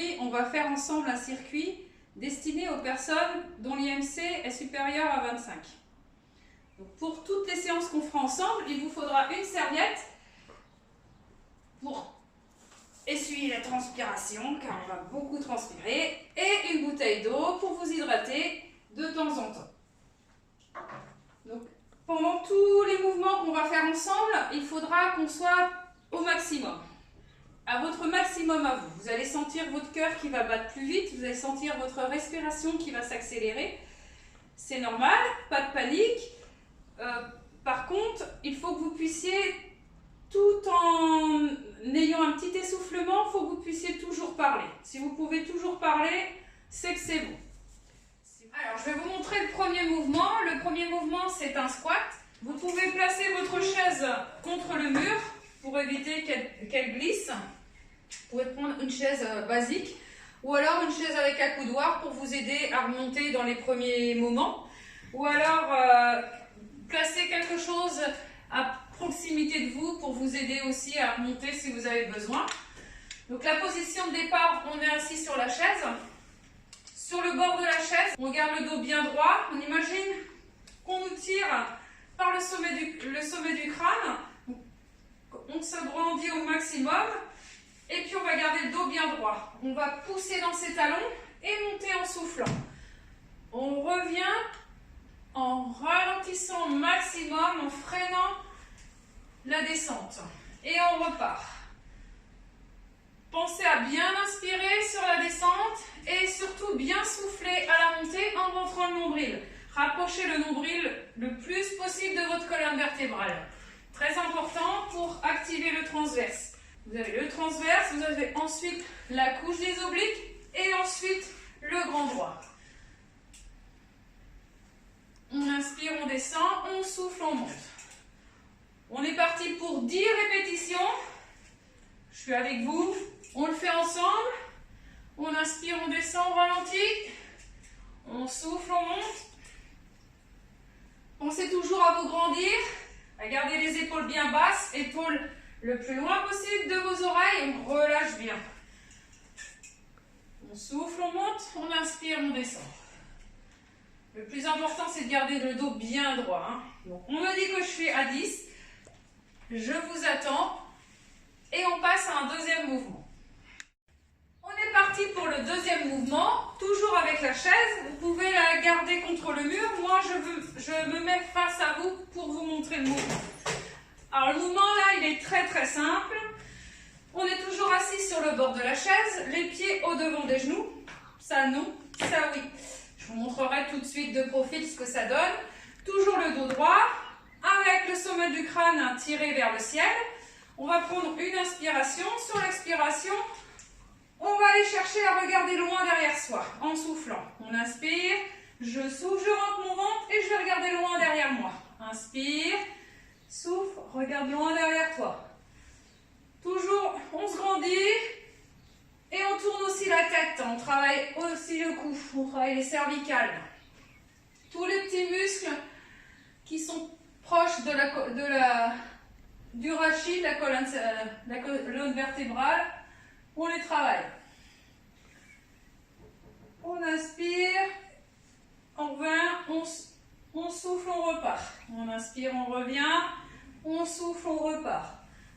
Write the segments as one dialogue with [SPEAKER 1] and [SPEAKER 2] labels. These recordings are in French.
[SPEAKER 1] Aujourd'hui, on va faire ensemble un circuit destiné aux personnes dont l'IMC est supérieur à 25. Donc, pour toutes les séances qu'on fera ensemble, il vous faudra une serviette pour essuyer la transpiration, car on va beaucoup transpirer, et une bouteille d'eau pour vous hydrater de temps en temps. Donc, pendant tous les mouvements qu'on va faire ensemble, il faudra qu'on soit au maximum. À votre maximum à vous. Vous allez sentir votre cœur qui va battre plus vite, vous allez sentir votre respiration qui va s'accélérer. C'est normal, pas de panique. Par contre, il faut que vous puissiez, tout en ayant un petit essoufflement, il faut que vous puissiez toujours parler. Si vous pouvez toujours parler, c'est que c'est bon. Alors, je vais vous montrer le premier mouvement. Le premier mouvement, c'est un squat. Vous pouvez placer votre chaise contre le mur pour éviter qu'elle glisse. Vous pouvez prendre une chaise basique ou alors une chaise avec accoudoir pour vous aider à remonter dans les premiers moments. Ou alors placer quelque chose à proximité de vous pour vous aider aussi à remonter si vous avez besoin. Donc la position de départ, on est assis sur la chaise. Sur le bord de la chaise, on garde le dos bien droit. On imagine qu'on nous tire par le sommet du crâne. On se grandit au maximum. Et puis on va garder le dos bien droit. On va pousser dans ses talons et monter en soufflant. On revient en ralentissant au maximum, en freinant la descente. Et on repart. Pensez à bien inspirer sur la descente et surtout bien souffler à la montée en rentrant le nombril. Rapprochez le nombril le plus possible de votre colonne vertébrale. Très important pour activer le transverse. Vous avez le transverse, vous avez ensuite la couche des obliques et ensuite le grand droit. On inspire, on descend, on souffle, on monte. On est parti pour 10 répétitions. Je suis avec vous. On le fait ensemble. On inspire, on descend, on ralentit. On souffle, on monte. Pensez toujours à vous grandir, à garder les épaules bien basses, épaules le plus loin possible de vos oreilles. On relâche bien. On souffle, on monte, on inspire, on descend. Le plus important, c'est de garder le dos bien droit. Hein. Donc, on me dit que je suis à 10. Je vous attends. Et on passe à un deuxième mouvement. On est parti pour le deuxième mouvement. Toujours avec la chaise. Vous pouvez la garder contre le mur. Moi, je me mets face à vous pour vous montrer le mouvement. Alors, le mouvement, là, il est très très simple. On est toujours assis sur le bord de la chaise. Les pieds au devant des genoux. Ça, non. Ça, oui. Je vous montrerai tout de suite de profil ce que ça donne. Toujours le dos droit, avec le sommet du crâne tiré vers le ciel. On va prendre une inspiration. Sur l'expiration, on va aller chercher à regarder loin derrière soi, en soufflant. On inspire, je souffle, je rentre mon ventre et je vais regarder loin derrière moi. Inspire, souffle, regarde loin derrière toi. Toujours, on se grandit. Et on tourne aussi la tête, on travaille aussi le cou, on travaille les cervicales. Tous les petits muscles qui sont proches du rachis, la colonne vertébrale, on les travaille. On inspire, on revient, on souffle, on repart. On inspire, on revient, on souffle, on repart.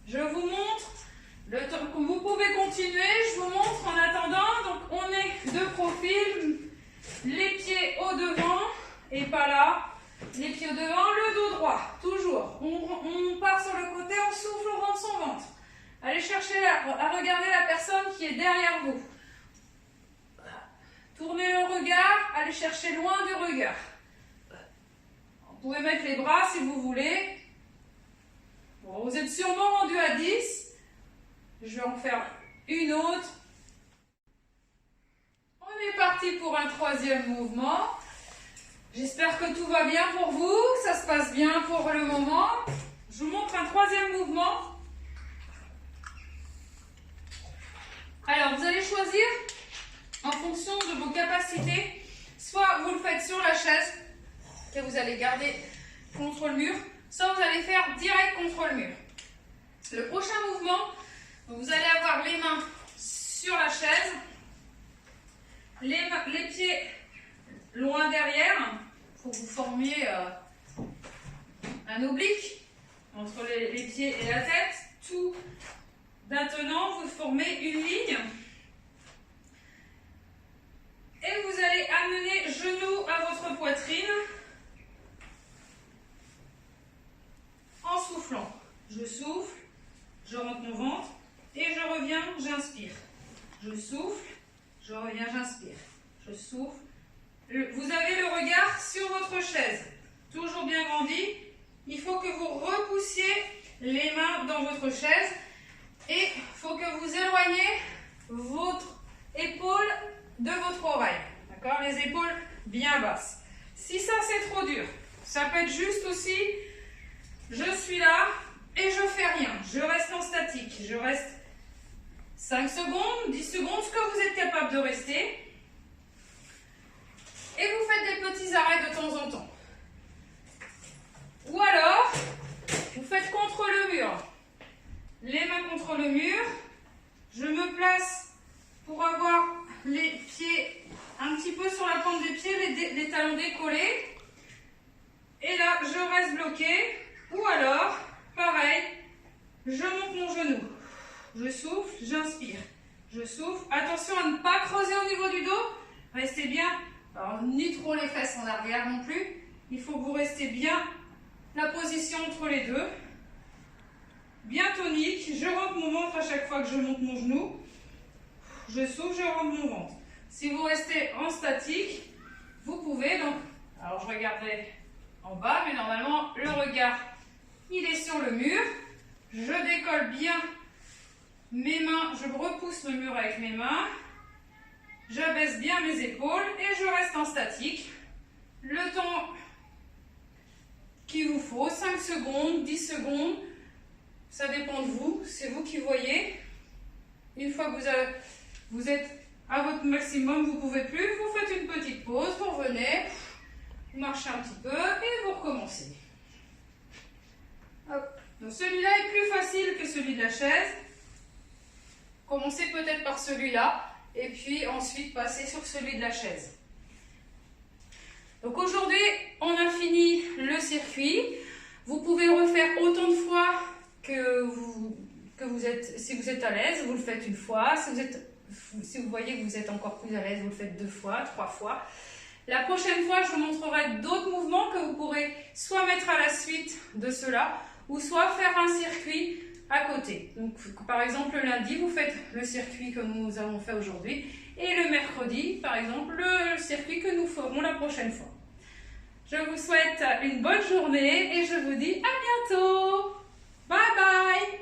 [SPEAKER 1] Je vous montre. Le temps que vous pouvez continuer, je vous montre en attendant. Donc on est de profil, les pieds au devant et pas là. Les pieds au devant, le dos droit, toujours. On part sur le côté, on souffle, on rentre son ventre. Allez chercher à regarder la personne qui est derrière vous. Tournez le regard, allez chercher loin du regard. Vous pouvez mettre les bras si vous voulez. Bon, vous êtes sûrement rendu à 10. Je vais en faire une autre. On est parti pour un troisième mouvement. J'espère que tout va bien pour vous, que ça se passe bien pour le moment. Je vous montre un troisième mouvement. Alors, vous allez choisir en fonction de vos capacités. Soit vous le faites sur la chaise, que vous allez garder contre le mur, soit vous allez faire direct contre le mur. Le prochain mouvement, vous allez avoir les mains sur la chaise loin derrière. Il faut que vous formiez un oblique entre les pieds et la tête. Tout maintenant, vous formez une ligne. Et vous allez amener genou à votre poitrine en soufflant. Je souffle, je rentre mon ventre et je reviens, j'inspire. Je souffle, je reviens, j'inspire. Je souffle. Vous avez le regard sur votre chaise. Toujours bien grandi. Il faut que vous repoussiez les mains dans votre chaise et il faut que vous éloignez votre épaule de votre oreille. D'accord? Les épaules bien basses. Si ça c'est trop dur, ça peut être juste aussi, je suis là et je fais rien. Je reste en statique. Je reste 5 secondes, 10 secondes, ce que vous êtes capable de rester. Et vous faites des petits arrêts de temps en temps. Ou alors, vous faites contre le mur. Les mains contre le mur. Je me place pour avoir les pieds un petit peu sur la pointe des pieds, les talons décollés. Et là, je reste bloqué. Ou alors, pareil, je monte mon genou. Je souffle, j'inspire. Je souffle. Attention à ne pas creuser au niveau du dos. Restez bien. Alors, ni trop les fesses en arrière non plus. Il faut que vous restez bien la position entre les deux. Bien tonique. Je rentre mon ventre à chaque fois que je monte mon genou. Je souffle, je rentre mon ventre. Si vous restez en statique, vous pouvez donc... Alors, je regardais en bas, mais normalement, le regard, il est sur le mur. Je décolle bien mes mains. Je repousse le mur avec mes mains. J'abaisse bien mes épaules et je reste en statique. Le temps qu'il vous faut, 5 secondes, 10 secondes, ça dépend de vous, c'est vous qui voyez. Une fois que vous êtes à votre maximum, vous ne pouvez plus, vous faites une petite pause, vous revenez, vous marchez un petit peu et vous recommencez. Hop. Donc celui-là est plus facile que celui de la chaise. Commencez peut-être par celui-là. Et puis ensuite passer sur celui de la chaise. Donc aujourd'hui, on a fini le circuit. Vous pouvez refaire autant de fois que vous êtes, si vous êtes à l'aise, vous le faites une fois. Si vous voyez que vous êtes encore plus à l'aise, vous le faites 2 fois, 3 fois. La prochaine fois, je vous montrerai d'autres mouvements que vous pourrez soit mettre à la suite de cela, ou soit faire un circuit à côté. Donc, par exemple, le lundi, vous faites le circuit que nous avons fait aujourd'hui et le mercredi, par exemple, le circuit que nous ferons la prochaine fois. Je vous souhaite une bonne journée et je vous dis à bientôt. Bye bye.